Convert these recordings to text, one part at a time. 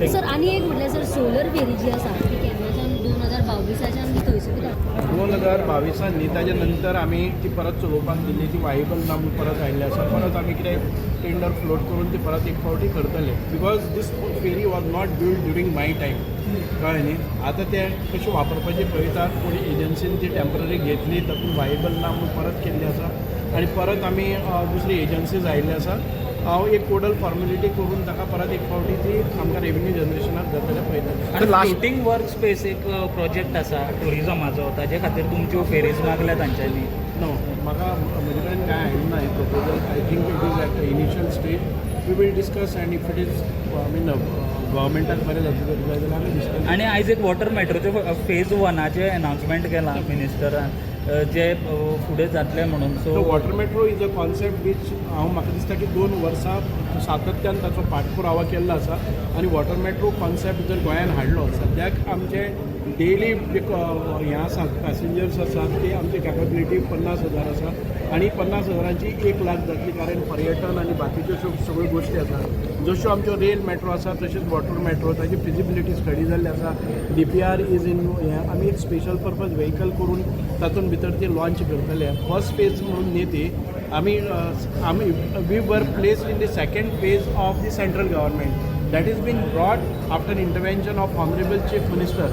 Sir आणि एक म्हटलं सर सोलर फेरी जी आसा ती केन्नाच्यान 2022च्यान थंयसर 2022 ताजे नंतर आमी ती परत चलोवपाक दिली, ती वायबल ना म्हणून परत आयिल्ली आसा. परत आमी कितें टेंडर फ्लोट करून ती परत एक फावटी करतले, because this ferry was not build during my time. कळ्ळें न्ही. आतां ते कशें वापरपाचें पळयतात. कोणी एजन्सीन ती टेम्पररी घेतली, तातूंत वायबल ना म्हणून परत केल्ली आसा आनी परत आमी दुसरी एजन्सीज आयिल्ली आसा. हांव एक कोडल फॉर्मेलिटी करून ताका परत एक फावटी ती आमकां रेव्हेन्यू जनरेशनाक जातले पळयतले. आणि फ्लोटिंग वर्क स्पेस एक प्रोजेक्ट आसा टुरिजमाचो, ताजे खातीर तुमच्यो फेरीज मागल्या तांच्यांनी. नो, म्हाका म्हजे कडेन कांय आयिल्लें ना हें proposal. I think it is at the initial stage. We will discuss and if it is गव्हर्मेंटाक बरें जाता जाल्यार आमी डिस्कस. आणि आयज एक वॉटर मेट्रोचे फेज 1चे अनाउन्समेंट केलां मिनिस्टरान, जे फुडें जातलें म्हणून. So water metro is a concept which म्हाका दिसता की 2 वर्सां सातत्यान ताचो पाठपुरावा केल्लो आसा. आनी वॉटर मेट्रो कॉन्सेप्ट जर गोंयान हाडलो, सद्याक आमचे डेली हें आसात पॅसेंजर्स आसात ती आमची कॅपेबिलिटी 50,000 आसा आनी 50,000ची 1 लाख जातली. कारण पर्यटन आनी बाकीच्यो सगळ्यो गोश्टी आसात. जश्यो आमच्यो रेल मेट्रो आसा तशेंच वॉटर मेट्रो, ताची फिजिबिलिटी स्टडी जाल्ली आसा. DPR इज इन हें आमी एक स्पेशल पर्पज व्हेकल करून तातूंत भितर ती लॉन्च करतले. फर्स्ट फेज म्हणून न्ही ती आमी we were placed in the second phase of the central government that is been brought after intervention of honourable chief minister.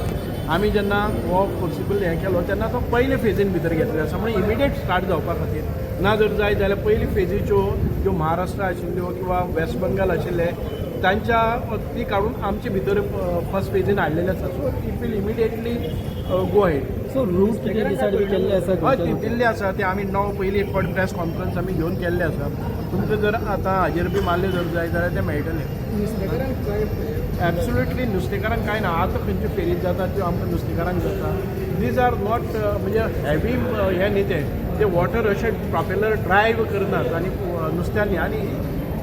आमी जेन्ना हो पॉसिबल हें केलो तेन्ना तो पयले फेजीन भितर घेतले आसा, म्हणजे इमिडिएट स्टार्ट जावपा खातीर. ना जर जाय जाल्यार पयली फेजीच्यो ज्यो महाराष्ट्र आशिल्ल्यो किंवा वेस्ट बंगाल आशिल्ले तांच्या ती काडून आमचे भितर फर्स्ट फेजीन हाडलेले आसा. So it will immediately go head. So route कितें डिसायड केल्ले आसा? हय, ती दिल्ली आसा. ते आमी पयली एक फावट प्रेस कॉन्फरन्स आमी घेवन केल्ले आसा. तुमकां जर आतां हाजेर बी मारले जर जाय जाल्यार ते मेळटले. एब्सोल्युटली नुस्तेकारांक कांय ना. आतां खंयच्यो फेरी जाता त्यो आमकां नुस्तेकारांक जाता. दीज आर नॉट म्हणजे हॅवी हे न्ही ते वॉटर अशें प्रॉपेलर ड्रायव करनात आनी नुस्त्यांनी आनी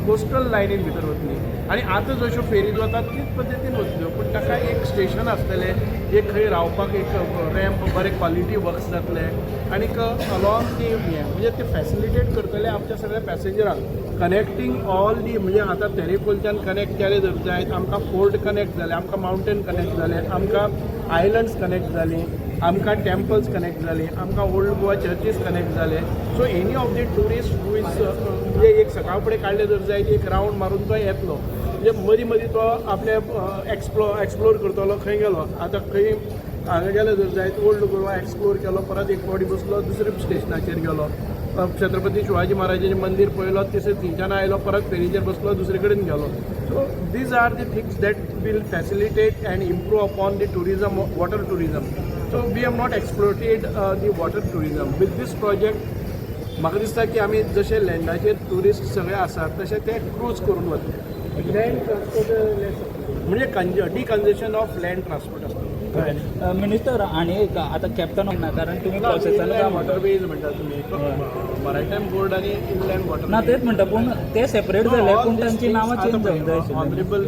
कोस्टल लायनीन भितर वतली. आनी आतां जश्यो फेरी वतात तीच पद्दतीन वतल्यो, पूण ताका एक स्टेशन आसतलें, एक खंय रावपाक एक रॅम्प, बरें क्वॉलिटी वर्क्स जातले आनीक अलॉंग ती हें म्हणजे ते फॅसिलिटेट करतले आमच्या सगळ्या पॅसेंजरांक. कनेक्टींग ऑल दी म्हणजे आतां तेरेखोलच्यान कनेक्ट केले जर जायत, आमकां फोर्ट कनेक्ट जाले, आमकां मावंटेन कनेक्ट जाले, आमकां आयलंड्स कनेक्ट जाली, आमकां टेम्पल्स कनेक्ट जाली, आमकां ओल्ड गोवा चर्चीस कनेक्ट जाले. So any of the tourist who is म्हणजे एक सकाळ फुडें काडले जर जायत एक रावंड मारून तो येतलो. म्हणजे मदीं मदीं तो आपले एक्सप्लोर करतलो. खंय गेलो आतां खंय हांगा गेलो जर जायत ओल्ड गोवा एक्सप्लोर केलो, परत एक फावटी बसलो दुसऱ्या स्टेशनाचेर गेलो, छत्रपती शिवाजी महाराजाचें मंदीर पळयलो, थंयच्यान आयलो, परत फेरीचेर बसलो, दुसरे कडेन गेलो. So these are the things that will facilitate and improve upon the tourism, water tourism. So we have not exploited the water tourism. With this project म्हाका दिसता की आमी जशे लँडाचेर ट्युरिस्ट सगळे आसात तशे ते क्रूज करून वतले. लँड ट्रान्सपोर्ट म्हणजे डिकन्जेशन ऑफ लँड ट्रान्सपोर्ट आसता. मिनिस्टर आणि एक आता कॅप्टन ना, कारण तुम्ही प्रोसेसान काम वॉटरवेज म्हणटा तुमी, मरायटायम बोर्ड आनी इनलँड वॉटर. ना तेच म्हणटा, पूण ते सेपरेट झाले, पूण तांची नांवां चेंज जावंक जाय. ऑनरेबल